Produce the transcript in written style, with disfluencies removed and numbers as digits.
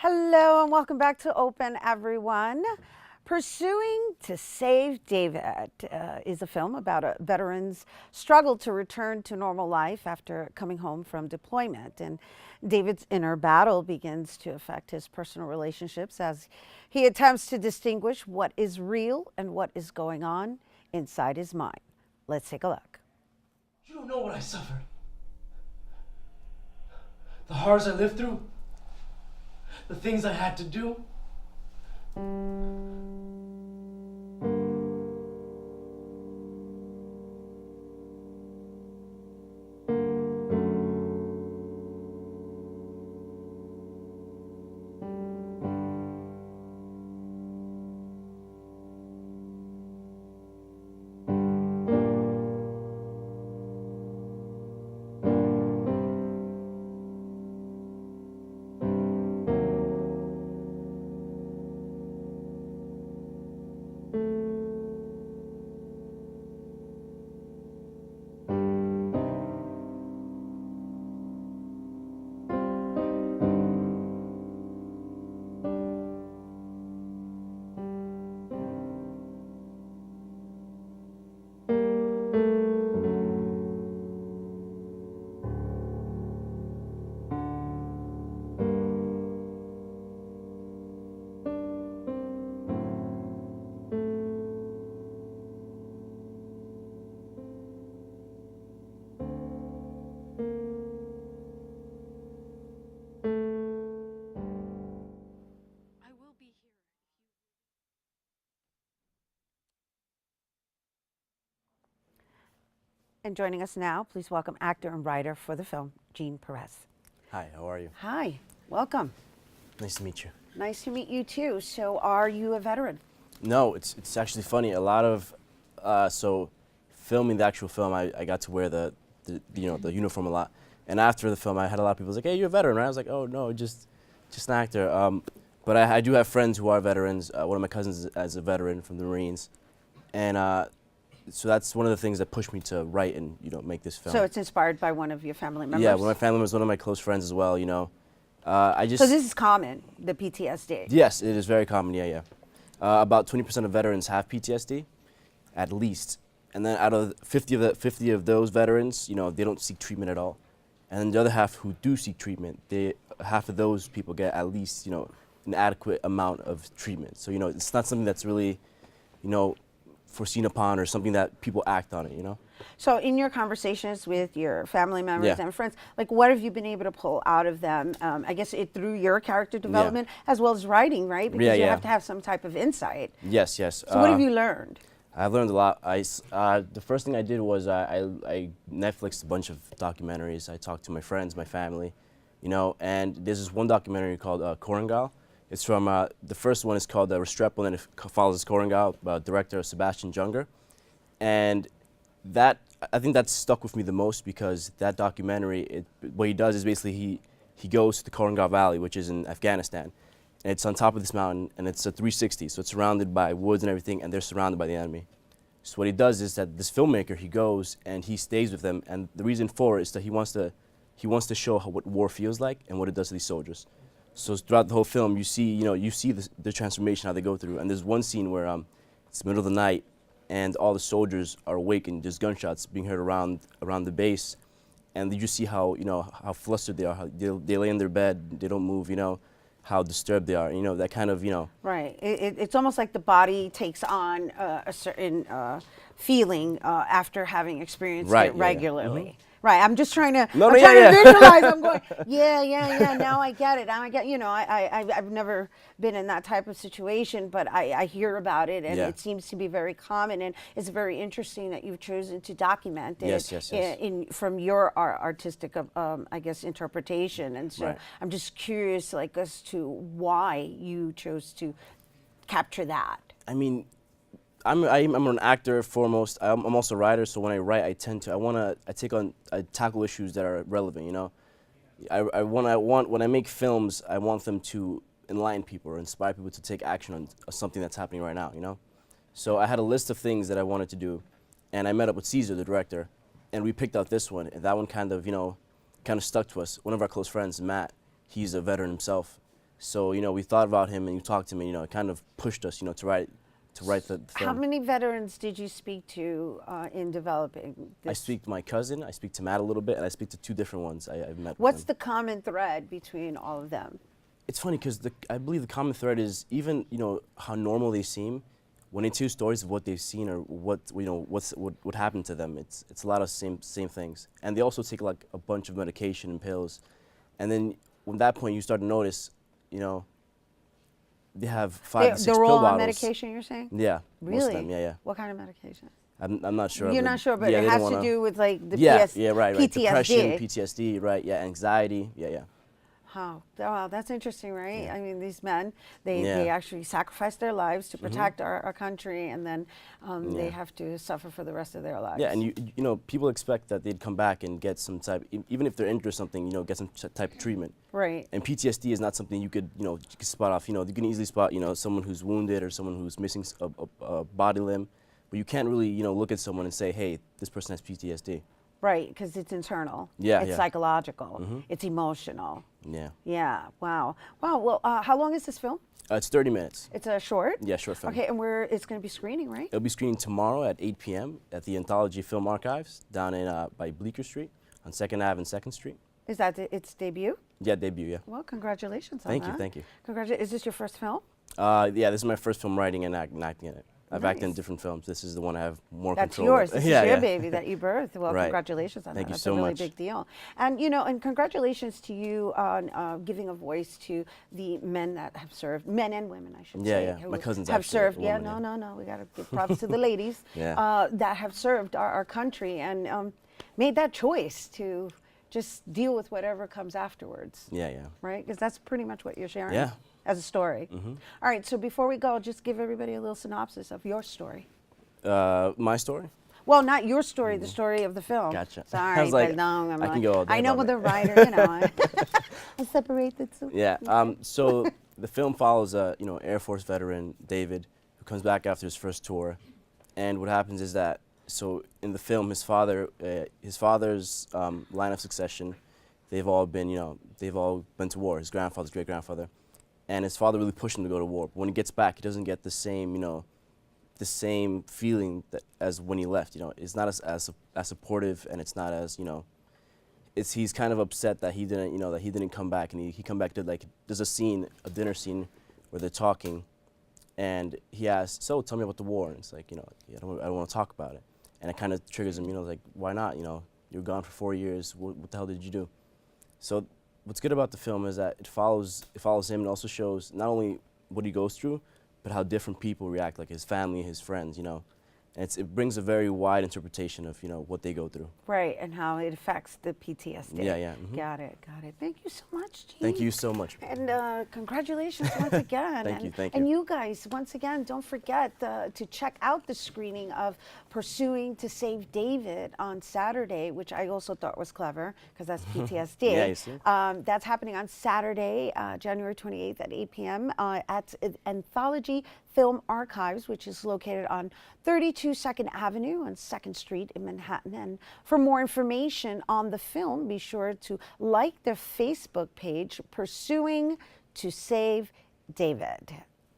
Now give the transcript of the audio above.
Hello and welcome back to Open, everyone. Pursuing to Save David is a film about a veteran's struggle to return to normal life after coming home from deployment. And David's inner battle begins to affect his personal relationships as he attempts to distinguish what is real and what is going on inside his mind. Let's take a look. You don't know what I suffered. The horrors I lived through. The things I had to do. And joining us now, please welcome actor and writer for the film, Gene Perez. Hi, how are you? Hi, welcome. Nice to meet you. Nice to meet you too. So are you a veteran? No, it's actually funny. A lot of, so filming the actual film, I got to wear the uniform a lot. And after the film, I had a lot of people like, hey, you're a veteran, right? I was like, oh no, just an actor. But I do have friends who are veterans. One of my cousins is a veteran from the Marines. And so that's one of the things that pushed me to write and make this film. So it's inspired by one of your family members? Yeah, one of my family members, one of my close friends as well. So this is common, the PTSD. Yes, it is very common. Yeah. About 20% of veterans have PTSD, at least. And then out of 50 of those veterans, they don't seek treatment at all. And then the other half who do seek treatment, half of those people get at least an adequate amount of treatment. So it's not something that's really foreseen upon or something that people act on it. So in your conversations with your family members and friends, like what have you been able to pull out of them? I guess through your character development as well as writing, right? Because you have to have some type of insight. Yes. So what have you learned? I've learned a lot. The first thing I did was I Netflixed a bunch of documentaries. I talked to my friends, my family, and there's this one documentary called Korengal. It's from, the first one is called Restrepo, and it follows Korengal, director Sebastian Junger. And I think that stuck with me the most because that documentary, what he does is basically he goes to the Korengal Valley, which is in Afghanistan. And it's on top of this mountain, and it's a 360, so it's surrounded by woods and everything, and they're surrounded by the enemy. So what he does is that this filmmaker, he goes and he stays with them, and the reason for it is that he wants to show what war feels like and what it does to these soldiers. So throughout the whole film, you see the transformation, how they go through. And there's one scene where it's the middle of the night, and all the soldiers are awake, and there's gunshots being heard around the base. And you see how how flustered they are, how they lay in their bed, they don't move, how disturbed they are, that kind of Right. It's almost like the body takes on a certain feeling after having experienced it regularly. Mm-hmm. Right. I'm just trying to. No, I'm no, trying yeah, to yeah. visualize. I'm going. Yeah. Now I get it. Now I get. I've never been in that type of situation, but I hear about it, and it seems to be very common. And it's very interesting that you've chosen to document it. Yes. From your artistic, I guess, interpretation. And so I'm just curious, like, as to why you chose to capture that. I mean, I'm an actor foremost. I'm also a writer, so when I write, I tackle issues that are relevant. When I make films, I want them to enlighten people or inspire people to take action on something that's happening right now. So I had a list of things that I wanted to do, and I met up with Caesar, the director, and we picked out this one. And that one kind of stuck to us. One of our close friends, Matt, he's a veteran himself, So we thought about him and you talked to him, and it kind of pushed us, to write the film. How many veterans did you speak to in developing this? I speak to my cousin, I speak to Matt a little bit, and I speak to two different ones I've met. What's with the common thread between all of them? It's funny because I believe the common thread is even how normal they seem. When they tell stories of what they've seen or what happened to them, it's a lot of same things. And they also take like a bunch of medication and pills, and then at that point you start to notice, they have 5 to 6 They're pill all on bottles. medication, you're saying? Yeah, Really? most of them. Yeah. What kind of medication? I'm not sure. You're not sure, but yeah, it they has don't to wanna- do with like the Yeah, PS right. PTSD. Depression, PTSD, right? Yeah, anxiety. Yeah. Wow, wow, that's interesting, right? Yeah. I mean, these men, they Yeah. actually sacrifice their lives to protect our country, and then they Yeah. have to suffer for the rest of their lives. Yeah, and people expect that they'd come back and get some type, even if they're injured or something, get some type of treatment. Right. And PTSD is not something you could spot off. You can easily spot, someone who's wounded or someone who's missing a body limb, but you can't really, look at someone and say, hey, this person has PTSD. Right, because it's internal. Yeah, It's yeah. psychological. It's emotional. Yeah. Yeah. Wow. Wow. Well, how long is this film? It's 30 minutes. It's a short. Yeah, short film. Okay, and it's going to be screening, right? It'll be screening tomorrow at 8 p.m. at the Anthology Film Archives down in by Bleecker Street on 2nd Ave and 2nd Street. Is that its debut? Yeah, debut, yeah. Well, congratulations on Thank that. you, thank you. Is this your first film? Yeah, this is my first film writing and acting in it. I've acted in Nice. different films. This is the one I have more That's control yours. of. This yeah, is your yeah. baby that you birthed. Well, Right. congratulations on Thank that. you That's so a really much. big deal. And and congratulations to you on giving a voice to the men that have served, men and women, I should Yeah, say. yeah. who My cousin's have actually a served. woman, Yeah, yeah. no. We got to give props to the ladies Yeah. that have served our country and made that choice to just deal with whatever comes afterwards. Yeah, yeah. Right? Because that's pretty much what you're sharing. Yeah. As a story. All right. So before we go, just give everybody a little synopsis of your story. My story? Well, not your story, the story of the film. Gotcha. Sorry, I was like, perdón, I can go all day I know about with it. the writer, I separate the two. Yeah. So the film follows a Air Force veteran, David, who comes back after his first tour, and what happens is that so in the film, his father's line of succession, they've all been to war. His grandfather's great grandfather, and his father really pushed him to go to war. But when he gets back, he doesn't get the same feeling as when he left. It's not as supportive, and it's not as he's kind of upset that he didn't come back, and he come back to there's a dinner scene where they're talking, and he asks, so tell me about the war, and it's like I don't want to talk about it, and it kind of triggers him, like why not, you were gone for 4 years, what the hell did you do? So what's good about the film is that it follows him and also shows not only what he goes through, but how different people react, like his family, his friends, And it brings a very wide interpretation of, what they go through. Right, and how it affects the PTSD. Yeah. Got it. Thank you so much, Gene. Thank you so much. And congratulations once again. Thank you. And you guys, once again, don't forget to check out the screening of Pursuing to Save David on Saturday, which I also thought was clever because that's PTSD. Yeah, you see. That's happening on Saturday, January 28th at 8 p.m. At Anthology Film Archives, which is located on 32 2nd Avenue on 2nd Street in Manhattan. And for more information on the film, be sure to like their Facebook page, Pursuing to Save David.